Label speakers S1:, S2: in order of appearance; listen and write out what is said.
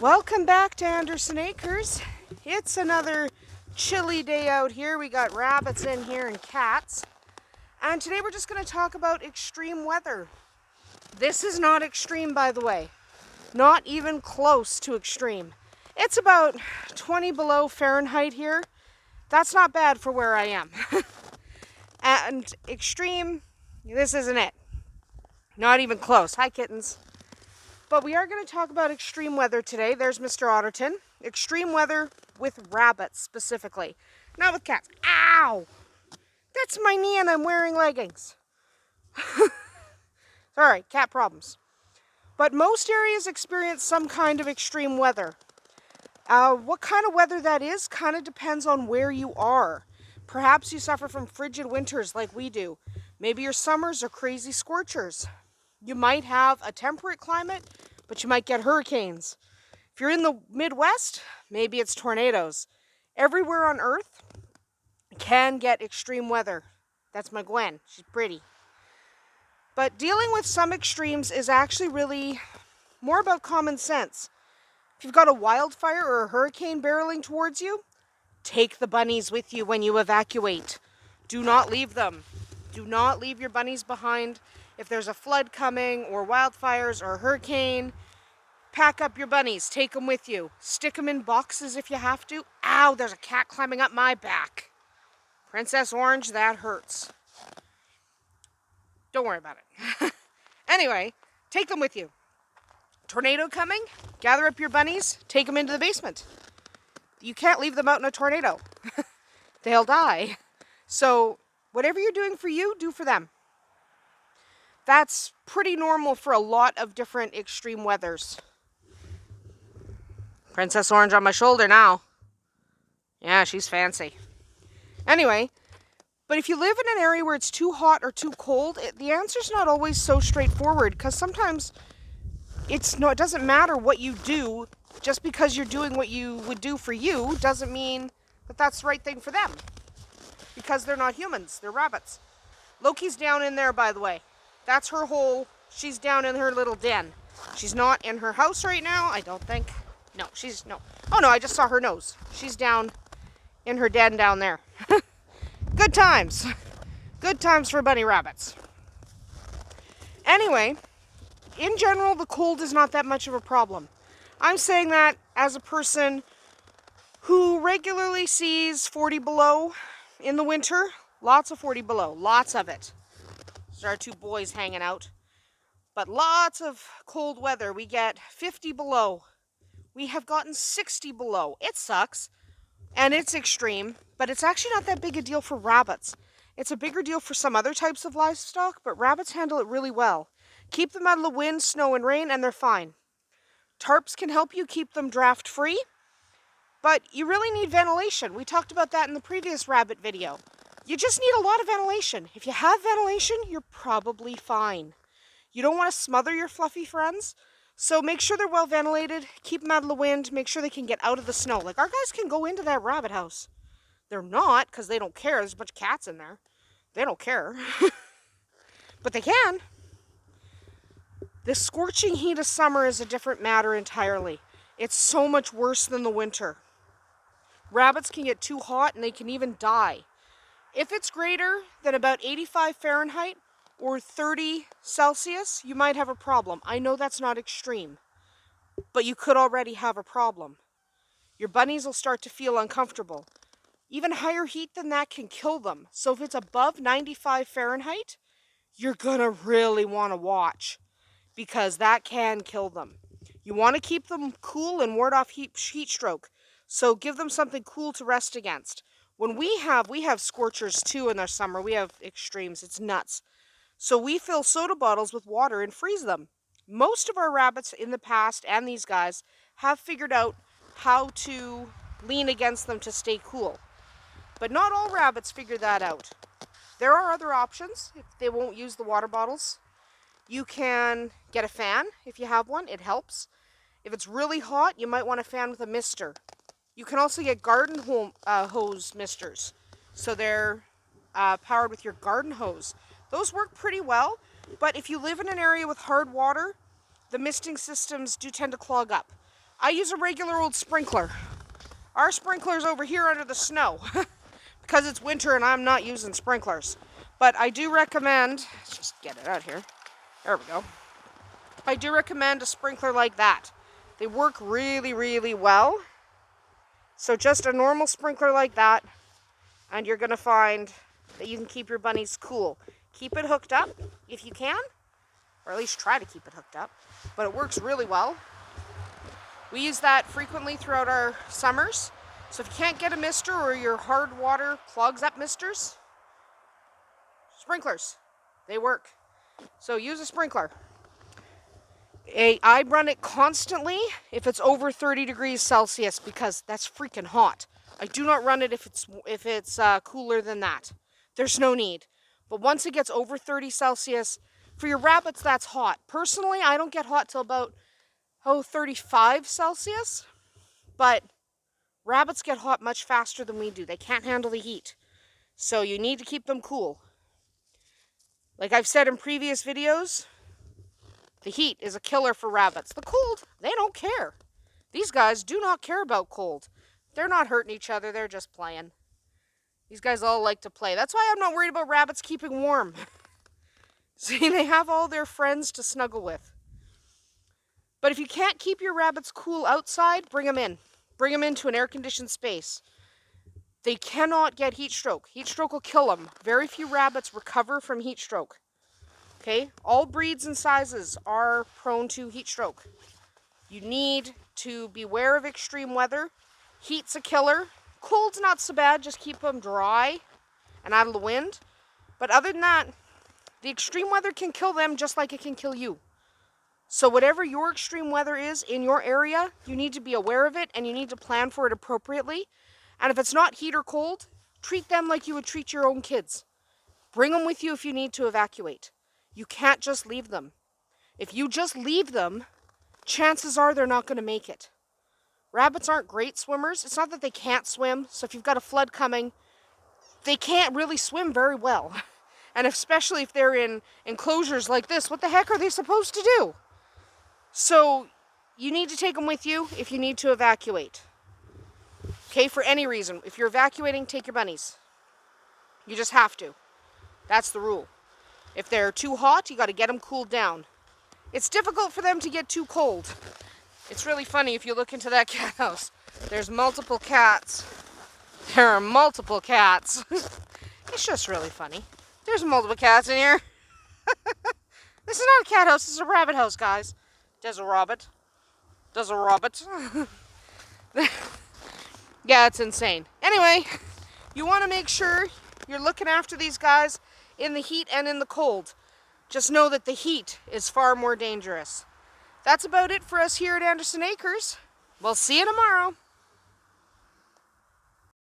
S1: Welcome back to Andersen Acres. It's another chilly day out here. We got rabbits in here and cats. And today we're just going to talk about extreme weather. This is not extreme, by the way. Not even close to extreme. It's about 20 below Fahrenheit here. That's not bad for where I am. And extreme, this isn't it. Not even close. Hi, kittens. But we are going to talk about extreme weather today. There's Mr. Otterton. Extreme weather with rabbits specifically. Not with cats. Ow! That's my knee and I'm wearing leggings. Sorry, cat problems. But most areas experience some kind of extreme weather. What kind of weather that is kind of depends on where you are. Perhaps you suffer from frigid winters like we do. Maybe your summers are crazy scorchers. You might have a temperate climate, but you might get hurricanes. If you're in the Midwest, maybe it's tornadoes. Everywhere on Earth can get extreme weather. That's my Gwen. She's pretty. But dealing with some extremes is actually really more about common sense. If you've got a wildfire or a hurricane barreling towards you, take the bunnies with you when you evacuate. Do not leave them. Do not leave your bunnies behind. If there's a flood coming or wildfires or a hurricane, pack up your bunnies, take them with you. Stick them in boxes if you have to. Ow, there's a cat climbing up my back. Princess Orange, that hurts. Don't worry about it. Anyway, take them with you. Tornado coming, gather up your bunnies, take them into the basement. You can't leave them out in a tornado. They'll die. So whatever you're doing for you, do for them. That's pretty normal for a lot of different extreme weathers. Princess Orange on my shoulder now. Yeah, she's fancy. Anyway, but if you live in an area where it's too hot or too cold, the answer's not always so straightforward, because sometimes it doesn't matter what you do. Just because you're doing what you would do for you doesn't mean that that's the right thing for them. Because they're not humans, they're rabbits. Loki's down in there, by the way. That's her hole. She's down in her little den. She's not in her house right now, I don't think. No. Oh no, I just saw her nose. She's down in her den down there. Good times. Good times for bunny rabbits. Anyway, in general, the cold is not that much of a problem. I'm saying that as a person who regularly sees 40 below in the winter. Lots of 40 below, lots of it. There's our two boys hanging out. But lots of cold weather. We get 50 below. We have gotten 60 below. It sucks. And it's extreme. But it's actually not that big a deal for rabbits. It's a bigger deal for some other types of livestock. But rabbits handle it really well. Keep them out of the wind, snow, and rain, and they're fine. Tarps can help you keep them draft free. But you really need ventilation. We talked about that in the previous rabbit video. You just need a lot of ventilation. If you have ventilation, you're probably fine. You don't want to smother your fluffy friends, so make sure they're well ventilated, keep them out of the wind, make sure they can get out of the snow. Like, our guys can go into that rabbit house. They're not, because they don't care. There's a bunch of cats in there. They don't care. But they can. The scorching heat of summer is a different matter entirely. It's so much worse than the winter. Rabbits can get too hot and they can even die. If it's greater than about 85 Fahrenheit or 30 Celsius, you might have a problem. I know that's not extreme, but you could already have a problem. Your bunnies will start to feel uncomfortable. Even higher heat than that can kill them. So if it's above 95 Fahrenheit, you're gonna really want to watch, because that can kill them. You want to keep them cool and ward off heat stroke. So give them something cool to rest against. When we have scorchers too in the summer. We have extremes. It's nuts. So we fill soda bottles with water and freeze them. Most of our rabbits in the past, and these guys, have figured out how to lean against them to stay cool. But not all rabbits figure that out. There are other options if they won't use the water bottles. You can get a fan if you have one. It helps. If it's really hot, you might want a fan with a mister. You can also get garden hose misters. So they're powered with your garden hose. Those work pretty well, but if you live in an area with hard water, the misting systems do tend to clog up. I use a regular old sprinkler. Our sprinkler's over here under the snow because it's winter and I'm not using sprinklers. But I do recommend, let's just get it out here. There we go. I do recommend a sprinkler like that. They work really, really well. So just a normal sprinkler like that, and you're going to find that you can keep your bunnies cool. Keep it hooked up if you can, or at least try to keep it hooked up. But it works really well. We use that frequently throughout our summers. So if you can't get a mister or your hard water clogs up misters, sprinklers, they work. So use a sprinkler. I run it constantly if it's over 30 degrees Celsius because that's freaking hot. I do not run it if it's cooler than that. There's no need. But once it gets over 30 Celsius, for your rabbits, that's hot. Personally, I don't get hot till about 35 Celsius. But rabbits get hot much faster than we do. They can't handle the heat. So you need to keep them cool. Like I've said in previous videos, the heat is a killer for rabbits. The cold, they don't care. These guys do not care about cold. They're not hurting each other. They're just playing. These guys all like to play. That's why I'm not worried about rabbits keeping warm. See, they have all their friends to snuggle with. But if you can't keep your rabbits cool outside, bring them in. Bring them into an air-conditioned space. They cannot get heat stroke. Heat stroke will kill them. Very few rabbits recover from heat stroke. Okay, all breeds and sizes are prone to heat stroke. You need to beware of extreme weather. Heat's a killer. Cold's not so bad, just keep them dry and out of the wind. But other than that, the extreme weather can kill them just like it can kill you. So whatever your extreme weather is in your area, you need to be aware of it and you need to plan for it appropriately. And if it's not heat or cold, treat them like you would treat your own kids. Bring them with you if you need to evacuate. You can't just leave them. If you just leave them, chances are they're not going to make it. Rabbits aren't great swimmers. It's not that they can't swim. So if you've got a flood coming, they can't really swim very well. And especially if they're in enclosures like this, what the heck are they supposed to do? So you need to take them with you if you need to evacuate. Okay, for any reason. If you're evacuating, take your bunnies. You just have to. That's the rule. If they're too hot, you got to get them cooled down. It's difficult for them to get too cold. It's really funny if you look into that cat house. There's multiple cats. There are multiple cats. It's just really funny. There's multiple cats in here. This is not a cat house, this is a rabbit house, guys. There's a rabbit. There's a rabbit. Yeah, it's insane. Anyway, you want to make sure you're looking after these guys in the heat and in the cold. Just know that the heat is far more dangerous. That's about it for us here at Andersen Acres. We'll see you tomorrow.